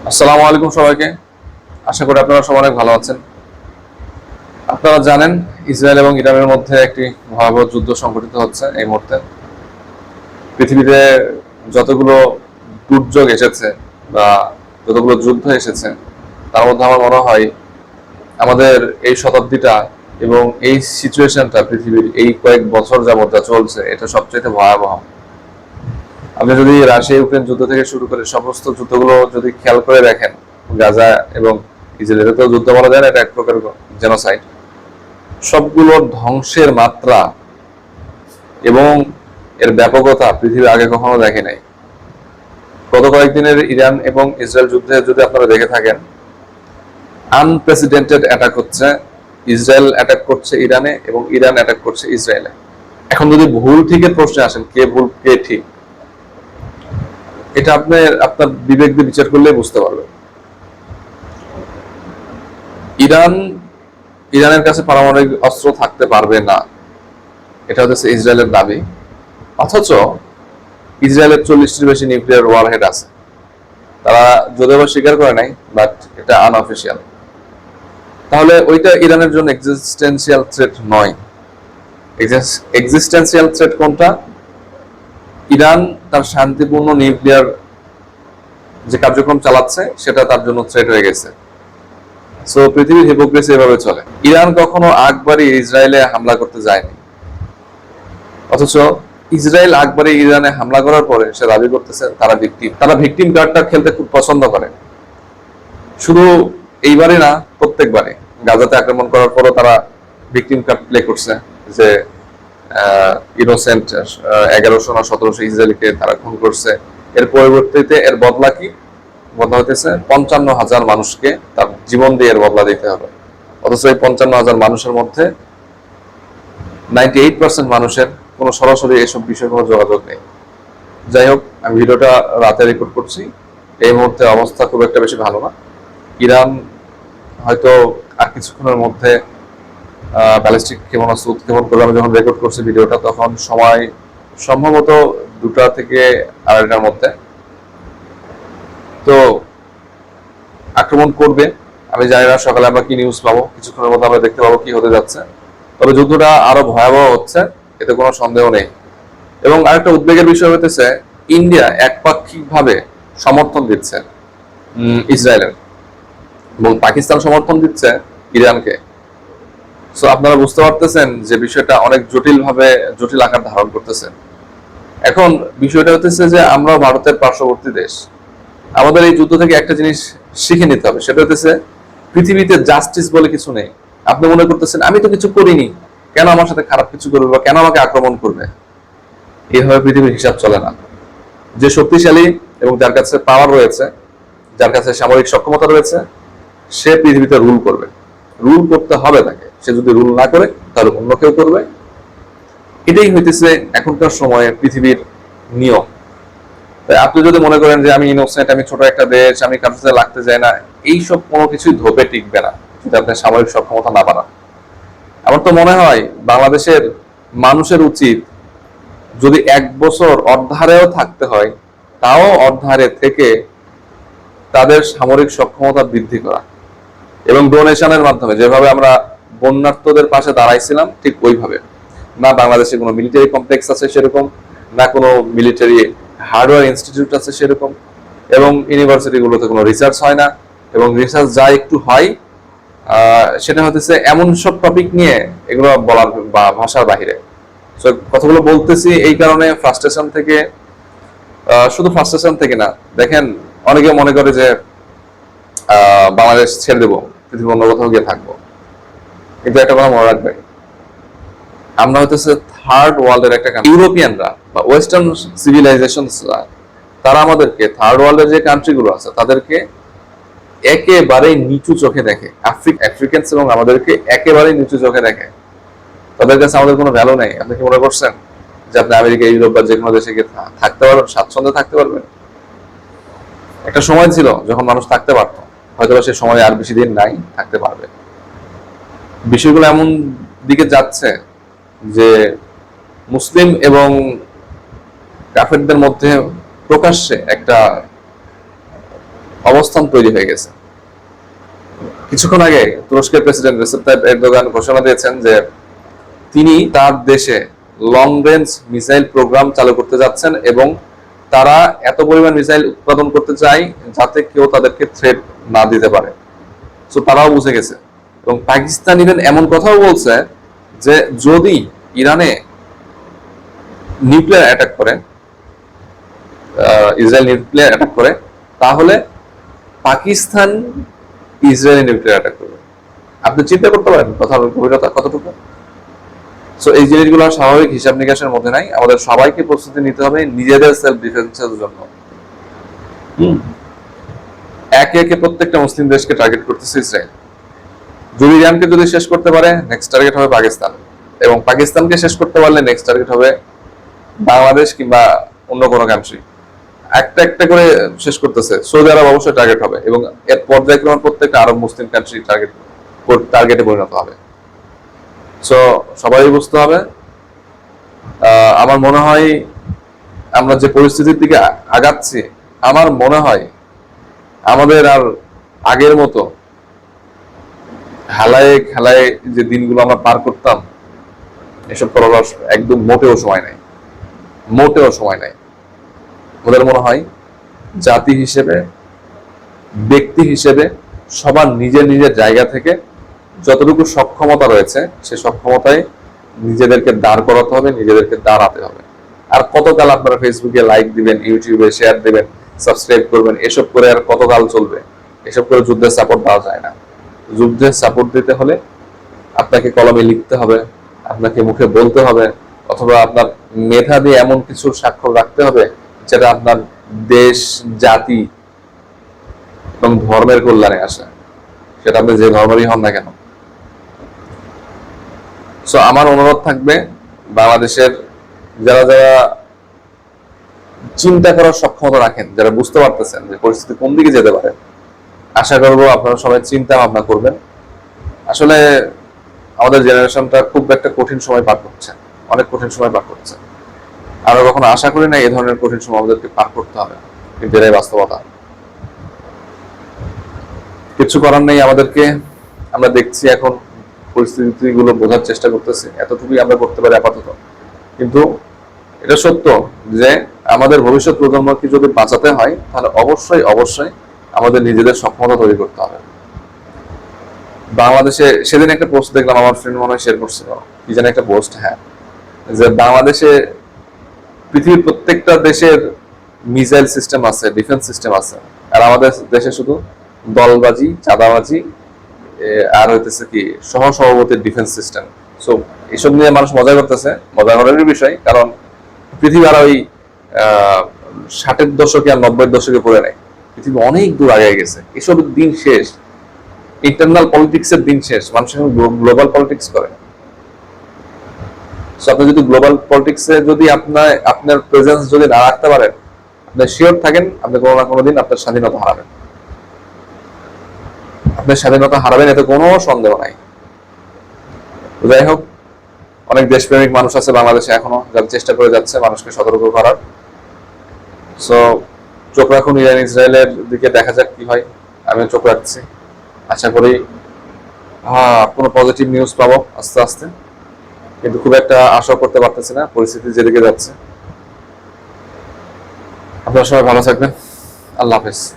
আসসালামু আলাইকুম সবাইকে। আশা করি আপনারা সবাই অনেক ভালো আছেন। আপনারা জানেন ইসরায়েল এবং ইরানের মধ্যে একটি ভয়াবহ যুদ্ধ সংঘটিত হচ্ছে এই মুহূর্তে। পৃথিবীতে যতগুলো দুর্যোগ এসেছে বা যতগুলো যুদ্ধ এসেছে তার মধ্যে আমার মনে হয় আমাদের এই শতাব্দীটা এবং এই সিচুয়েশনটা পৃথিবীর এই কয়েক বছর যাবত যা চলছে এটা সবচেয়ে ভয়াবহ। আপনি যদি রাশিয়া ইউক্রেন যুদ্ধ থেকে শুরু করে সমস্ত যুদ্ধগুলো যদি খেয়াল করে দেখেন, গাজা এবং ইসরায়েলের তো যুদ্ধ বলা যায় না, এটা এক প্রকার জেনোসাইড। সবগুলোর ধ্বংসের মাত্রা এবং এর ব্যাপকতা পৃথিবী আগে কখনো দেখে নাই। গত কয়েকদিনের ইরান এবং ইসরায়েল যুদ্ধে যদি আপনারা দেখে থাকেন, আনপ্রেসিডেন্টেড অ্যাটাক হচ্ছে। ইসরায়েল অ্যাটাক করছে ইরানে এবং ইরান অ্যাটাক করছে ইসরায়েলে। এখন যদি ভুল ঠিকের প্রশ্নে আসেন, কে ভুল কে ঠিক, এটা আপনার বিবেক দিয়ে বিচার করলে বুঝতে পারবেন। ইরানের কাছে পারমাণবিক অস্ত্র থাকতে পারবে না, এটা হচ্ছে ইসরায়েলের দাবি। অথচ ইসরায়েলের 40টির বেশি নিউক্লিয়ার ওয়ারহেড আছে। তারা যদিও স্বীকার করে নাই, বাট এটা আনঅফিসিয়াল। তাহলে ওইটা ইরানের জন্য এক্সিস্টেন্সিয়াল থ্রেট নয়। এক্সিস্টেন্সিয়াল থ্রেট কোনটা? ইরান তার শান্তিপূর্ণ নিউক্লিয়ার যে কার্যক্রম চালাচ্ছে সেটা তার জন্য থ্রেট হয়ে গেছে। সো পৃথিবীর হিপোক্রেসি এভাবে চলে। ইরান কখনো আকবরই ইসরায়েলে হামলা করতে যায়নি, অথচ ইসরায়েল আকবরই ইরানে হামলা করার পরে সে দাবি করতেছে তারা ভিকটিম কার্ডটা খেলতে খুব পছন্দ করে। শুধু এইবারই না, প্রত্যেকবারে গাজাতে আক্রমণ করার পরও তারা ভিকটিম কার্ড প্লে করছে যে ইনোসেন্ট 1100 না 1700 ইসরায়েলিকে তারা খুন করছে। এর পরিবর্তে এর বদলা কি? বদলা হইতেছে 55,000 মানুষকে তার জীবন দিয়ে এর বদলা দিতে হবে। অথচ এই 55,000 মানুষের মধ্যে 98% মানুষের কোনো সরাসরি এসব বিষয়ে কোনো যোগাযোগ নেই। যাই হোক, আমি ভিডিওটা রাতে রেকর্ড করছি। এই মুহূর্তে অবস্থা খুব একটা বেশি ভালো না। ইরান হয়তো আর কিছুক্ষণের মধ্যে ব্যালিস্টিক ক্ষেপণাস্ত্র উৎক্ষেপণ করবে। আমি যখন রেকর্ড করছি ভিডিওটা, তখন সময় সম্ভবত 2টা থেকে 2:30টার মধ্যে। তো আক্রমণ করবে। আমি জানি না সকালে আমরা কি নিউজ পাবো, কিছুক্ষণের মধ্যে আমরা দেখতে পাবো কি হতে যাচ্ছে। তবে যুদ্ধটা আরো ভয়াবহ হচ্ছে, এতে কোনো সন্দেহ নেই। এবং আরেকটা উদ্বেগের বিষয় হতেছে, ইন্ডিয়া একপাক্ষিকভাবে সমর্থন দিচ্ছে ইসরায়েলের এবং পাকিস্তান সমর্থন দিচ্ছে ইরানকে। সো আপনারা বুঝতে পারতেছেন যে বিষয়টা অনেক জটিল আকার ধারণ করতেছে। এখন বিষয়টা হতেছে যে আমরা ভারতের পার্শ্ববর্তী দেশ। আমাদের এই যুদ্ধ থেকে একটা জিনিস শিখে নিতে হবে, সেটা হতেছে পৃথিবীতে জাস্টিস বলে কিছু নেই। আপনি মনে করতেছেন আমি তো কিছু করিনি, কেন আমার সাথে খারাপ কিছু করবে বা কেন আমাকে আক্রমণ করবে? এইভাবে পৃথিবীর হিসাব চলে না। যে শক্তিশালী এবং যার কাছে পাওয়ার রয়েছে, যার কাছে সামরিক সক্ষমতা রয়েছে, সে পৃথিবীতে রুল করবে। রুল করতে হবে তাকে। সে যদি রুল না করে তাহলে অন্য কেউ করবে। এটাই হইতেছে এখনকার সময়ে পৃথিবীর নিয়ম। তাই আপনি যদি মনে করেন যে আমি ইনোসেন্ট, আমি ছোট একটা দেশ, আমি কারোর সাথে লাগতে চাই না, এইসব কোনো কিছুই ধোপে টিকবে না যদি আপনার সামরিক সক্ষমতা না বাড়ান। আমার তো মনে হয় বাংলাদেশের মানুষের উচিত, যদি 1 বছর অর্ধারেও থাকতে হয়, তাও অর্ধারে থেকে তাদের সামরিক সক্ষমতা বৃদ্ধি করা এবং ডোনেশনের মাধ্যমে, যেভাবে আমরা বন্যার্থদের পাশে দাঁড়াইছিলাম ঠিক ওইভাবে। না বাংলাদেশে কোনো মিলিটারি কমপ্লেক্স আছে সেরকম, না কোনো মিলিটারি হার্ডওয়্যার ইনস্টিটিউট আছে সেরকম, এবং ইউনিভার্সিটিগুলোতে কোনো রিসার্চ হয় না, এবং রিসার্চ যা একটু হয় সেটা হতেছে এমন সব টপিক নিয়ে এগুলো বলার বা ভাষার বাহিরে। কথাগুলো বলতেছি এই কারণে ফ্রাস্ট্রেশন থেকে, শুধু ফ্রাস্ট্রেশন থেকে না। দেখেন, অনেকে মনে করে যে বাংলাদেশ ছেড়ে দেবো, পৃথিবীর অন্য কোথাও গিয়ে থাকবো। কিন্তু একটা কথা মনে রাখবেন, আমরা হইতেছে থার্ড ওয়ার্ল্ডের একটা কান্ট্রি। ইউরোপিয়ানরা বা ওয়েস্টার্ন সিভিলাইজেশন, তারা আমাদেরকে, থার্ড ওয়ার্ল্ডের যে কান্ট্রিগুলো আছে তাদেরকে একেবারে নিচু চোখে দেখে। আফ্রিকানস এবং আমাদেরকে একেবারে নিচু চোখে দেখে। তাদের কাছে আমাদের কোনো ভ্যালু নেই। আপনি কি মনে করছেন যে আপনি আমেরিকা, ইউরোপ বা যে কোনো দেশে গিয়ে থাকতে পারবেন, স্বাচ্ছন্দ্যে থাকতে পারবেন? একটা সময় ছিল যখন মানুষ থাকতে পারত, হয়তো সে সময় আর বেশি দিন নাই, থাকতে পারবে। বিষয়গুলো এমন দিকে যাচ্ছে যে মুসলিম এবং কাফেরদের মধ্যে প্রকাশ্যে একটা অবস্থান তৈরি হয়ে গেছে। কিছুক্ষণ আগে তুরস্কের প্রেসিডেন্ট রেসেপ তাইপ এরদোগান ঘোষণা দিয়েছেন যে তিনি তার দেশে লং রেঞ্জ মিসাইল প্রোগ্রাম চালু করতে যাচ্ছেন এবং তারা এত পরিমাণ মিসাইল উৎপাদন করতে চায় যাতে কেউ তাদেরকে থ্রেট না দিতে পারে। তো তারাও বুঝে গেছে। এবং পাকিস্তান ইভেন এমন কথাও বলছে যে যদি ইরানে নিউক্লিয়ার অ্যাটাক করে, ইসরায়েল নিউক্লিয়ার অ্যাটাক করে, তাহলে পাকিস্তান ইসরায়েলি নিউক্লিয়ার অ্যাটাক করবে। আপনি চিন্তা করতে পারেন কথার গভীরতা কতটুকু। সো এই জিনিসগুলো স্বাভাবিক হিসাব নিকাশের মধ্যে নাই। আমাদের সবাইকে প্রস্তুতি নিতে হবে নিজেদের সেলফ ডিফেন্সের জন্য। একে একে প্রত্যেকটা মুসলিম দেশকে টার্গেট করতেছে ইসরায়েল। যদি ইরানকে যদি শেষ করতে পারে, নেক্সট টার্গেট হবে পাকিস্তান, এবং পাকিস্তানকে শেষ করতে পারলে নেক্সট টার্গেট হবে বাংলাদেশ কিংবা অন্য কোনো কান্ট্রি। একটা একটা করে শেষ করতেছে। সৌদি আরব অবশ্যই টার্গেট হবে, এবং এর পর্যায়ক্রমে প্রত্যেকটা আরব মুসলিম কান্ট্রি টার্গেটে পরিণত হবে। সো সবাই বুঝতে হবে। আমার মনে হয় আমরা যে পরিস্থিতির দিকে আগাচ্ছি, আমার মনে হয় আমাদের আর আগের মতো খেলায় খেলায় যে দিনগুলো আমরা পার করতাম, এসব করার একদম মোটেও সময় নাই, মোটেও সময় নাই। ওদের মনে হয় জাতি হিসেবে, ব্যক্তি হিসেবে সবার নিজের নিজের জায়গা থেকে যতটুকু সক্ষমতা রয়েছে সে সক্ষমতায় নিজেদেরকে দাঁড় করাতে হবে, নিজেদেরকে দাঁড়াতে হবে। আর কতকাল আপনারা ফেসবুকে লাইক দিবেন, ইউটিউবে শেয়ার দিবেন, সাবস্ক্রাইব করবেন, এসব করে আর কতকাল চলবে? এসব করে যুদ্ধের সাপোর্ট দেওয়া যায় না। যুদ্ধের সাপোর্ট দিতে হলে আপনাকে কলমে লিখতে হবে, আপনাকে মুখে বলতে হবে, অথবা আপনার মেধা দিয়ে এমন কিছু স্বাক্ষর রাখতে হবে যেটা আপনার দেশ, জাতি এবং ধর্মের কল্যাণে আসে, সেটা আপনি যে ধর্মেরই হন না কেন। সো আমার অনুরোধ থাকবে, বাংলাদেশের যারা যারা চিন্তা করার সক্ষমতা রাখেন, যারা বুঝতে পারতেছেন যে পরিস্থিতি কোন দিকে যেতে পারে, আশা করবো আপনারা সবাই চিন্তা ভাবনা করবেন। আসলে আমাদের জেনারেশনটা খুব একটা কঠিন সময় পার করছে, অনেক কঠিন সময় পার করছে। আমরা কখনো আশা করি না এই ধরনের কঠিন সময় আমাদেরকে পার করতে হবে, কিন্তু এটাই বাস্তবতা। কিছু করার নেই আমাদেরকে। আমরা দেখছি এখন পরিস্থিতিগুলো বোঝার চেষ্টা করতেছি, এতটুকুই আমরা করতে পারি আপাতত। কিন্তু এটা সত্য যে আমাদের ভবিষ্যৎ প্রজন্মকে যদি বাঁচাতে হয়, তাহলে অবশ্যই অবশ্যই আমাদের নিজেদের সক্ষমতা তৈরি করতে হবে। বাংলাদেশে সেদিন একটা পোস্ট দেখলাম, আমার ফ্রেন্ড মনে হয় শেয়ার করছিল, কি যেন একটা পোস্ট, হ্যাঁ, যে বাংলাদেশে পৃথিবীর প্রত্যেকটা দেশের মিসাইল সিস্টেম আছে, ডিফেন্স সিস্টেম আছে, আর আমাদের দেশে শুধু দলবাজি, চাঁদাবাজি, আর হইতেছে কি সহসভাপতির ডিফেন্স সিস্টেম। সো এসব নিয়ে মানুষ মজা করতেছে, মজা করারই বিষয়, কারণ পৃথিবী আর ওই 60-এর দশকে আর 90-এর দশকে পড়ে নেয়। পৃথিবী অনেক দূর আগে গেছে, এসব দিন শেষ, ইন্টারনাল পলিটিক্স এর দিন শেষ। মানুষ এখন গ্লোবাল পলিটিক্স করে। আপনি যদি গ্লোবাল পলিটিক্সে যদি আপনার প্রেজেন্স যদি না রাখতে পারেন, আপনি শিওর থাকেন আপনি কোনো না কোনো দিন আপনার স্বাধীনতা হারাবেন। আপনার স্বাধীনতা হারাবেন, এতে কোনো সন্দেহ নাই। যাই হোক, অনেক দেশপ্রেমিক মানুষ আছে বাংলাদেশে এখনো, যারা চেষ্টা করে যাচ্ছে মানুষকে সতর্ক করার। সো চোখ রাখুন ইরান ইসরায়েলের দিকে, দেখা যাক কি হয়। আমি চোখ রাখছি, আশা করি কোনো পজিটিভ নিউজ পাবো আস্তে আস্তে, কিন্তু খুব একটা আশা করতে পারতেছি না, পরিস্থিতি যেদিকে যাচ্ছে। আপনারা সবাই ভালো থাকবেন। আল্লাহ হাফেজ।